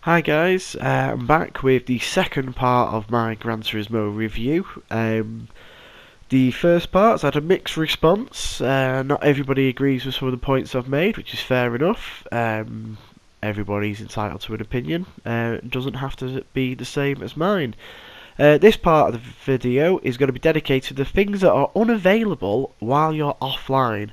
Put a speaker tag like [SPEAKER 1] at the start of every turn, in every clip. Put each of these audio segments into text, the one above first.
[SPEAKER 1] Hi guys, I'm back with the second part of my Gran Turismo review. The first part's had a mixed response. Not everybody agrees with some of the points I've made, which is fair enough. Everybody's entitled to an opinion. It doesn't have to be the same as mine. This part of the video is going to be dedicated to the things that are unavailable while you're offline.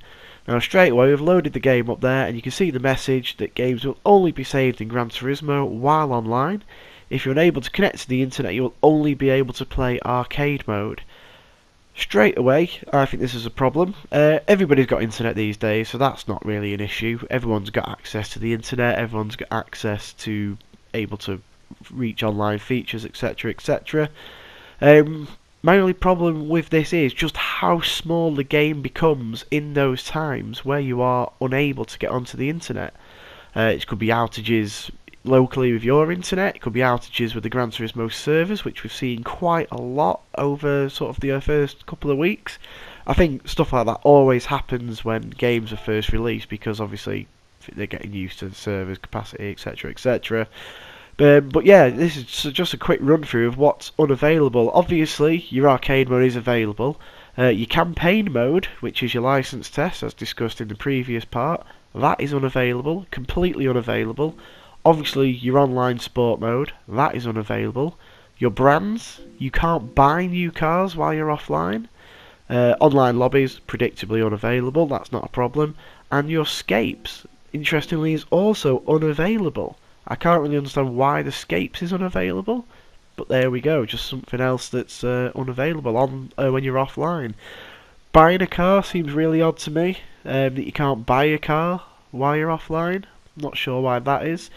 [SPEAKER 1] Now straight away we've loaded the game up there and you can see the message that games will only be saved in Gran Turismo while online. If you're unable to connect to the internet you will only be able to play arcade mode. Straight away I think this is a problem. Everybody's got internet these days, so that's not really an issue. Everyone's got access to the internet, everyone's got access to able to reach online features, etc, etc. My only problem with this is just how small the game becomes in those times where you are unable to get onto the internet. It could be outages locally with your internet, it could be outages with the Gran Turismo servers, which we've seen quite a lot over sort of the first couple of weeks. I think stuff like that always happens when games are first released because obviously they're getting used to the servers capacity, etc, etc. But yeah, this is just a quick run through of what's unavailable. Obviously, your arcade mode is available. Your campaign mode, which is your license test, as discussed in the previous part, that is unavailable, completely unavailable. Obviously, your online sport mode, that is unavailable. Your brands, you can't buy new cars while you're offline. Online lobbies, predictably unavailable, that's not a problem. And your scapes, interestingly, is also unavailable. I can't really understand why the scapes is unavailable, but there we go, just something else that's unavailable on when you're offline. Buying a car seems really odd to me, that you can't buy a car while you're offline. Not sure why that is.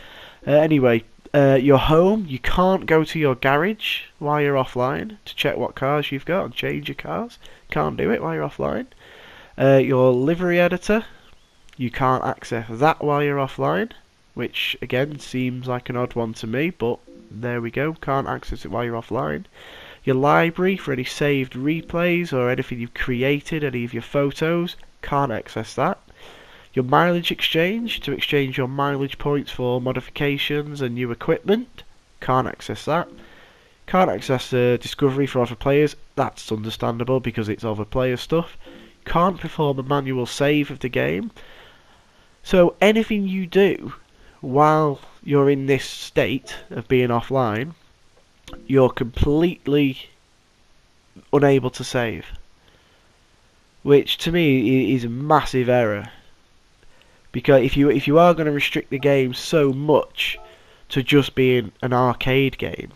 [SPEAKER 1] Anyway, your home, you can't go to your garage while you're offline to check what cars you've got and change your cars. Can't do it while you're offline. Your livery editor, you can't access that while you're offline, which again seems like an odd one to me, but there we go, can't access it while you're offline. Your library for any saved replays or anything you've created, any of your photos, can't access that. Your mileage exchange, to exchange your mileage points for modifications and new equipment, can't access that. Can't access discovery for other players, that's understandable because it's other player stuff. Can't perform a manual save of the game. So anything you do while you're in this state of being offline, you're completely unable to save, which to me is a massive error. Because if you are going to restrict the game so much to just being an arcade game,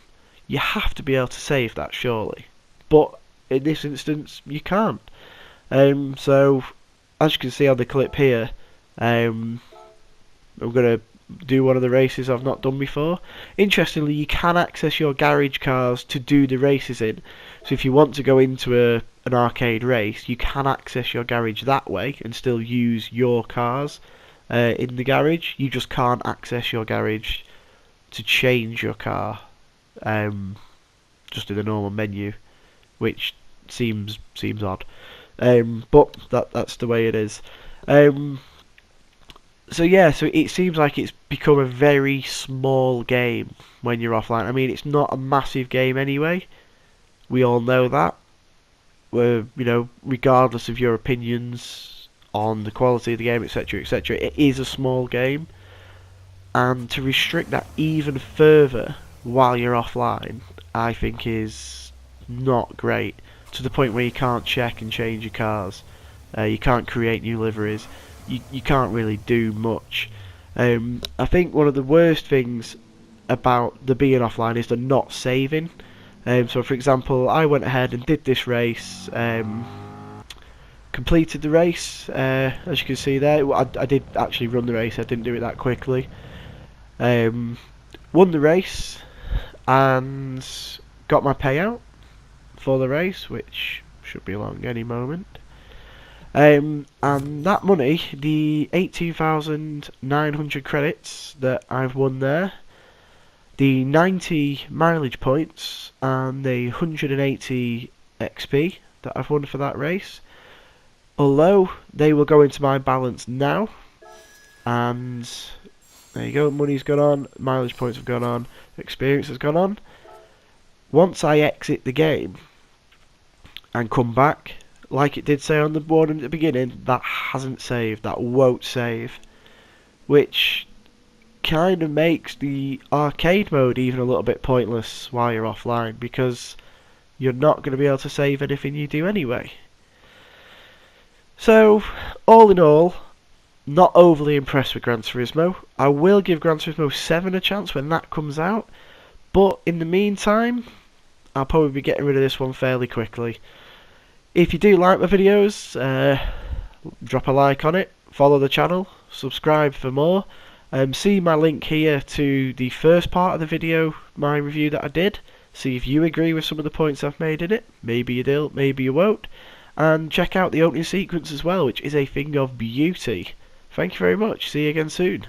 [SPEAKER 1] you have to be able to save that surely. But in this instance, you can't. So as you can see on the clip here, I'm going to do one of the races I've not done before. Interestingly, you can access your garage cars to do the races in. So if you want to go into an arcade race, you can access your garage that way and still use your cars in the garage. You just can't access your garage to change your car just in the normal menu, which seems odd. But that's the way it is. So yeah, so it seems like it's become a very small game when you're offline. I mean, it's not a massive game anyway. We all know that. Regardless of your opinions on the quality of the game, etc, etc, it is a small game. And to restrict that even further while you're offline, I think is not great. To the point where you can't check and change your cars. You can't create new liveries. You can't really do much. I think one of the worst things about the being offline is the not saving. So for example, I went ahead and did this race, completed the race, as you can see there. I did actually run the race, I didn't do it that quickly. Won the race and got my payout for the race, which should be along any moment. And that money, the 18,900 credits that I've won there, the 90 mileage points, and the 180 XP that I've won for that race, although they will go into my balance now, and There you go, money's gone on, mileage points have gone on, experience has gone on. Once I exit the game and come back, like it did say on the warning at the beginning, that hasn't saved, that won't save. Which kind of makes the arcade mode even a little bit pointless while you're offline, because you're not going to be able to save anything you do anyway. So, all in all, not overly impressed with Gran Turismo. I will give Gran Turismo 7 a chance when that comes out, but in the meantime, I'll probably be getting rid of this one fairly quickly. If you do like my videos, drop a like on it, follow the channel, subscribe for more. See my link here to the first part of the video, my review that I did. See if you agree with some of the points I've made in it. Maybe you do, maybe you won't. And check out the opening sequence as well, which is a thing of beauty. Thank you very much. See you again soon.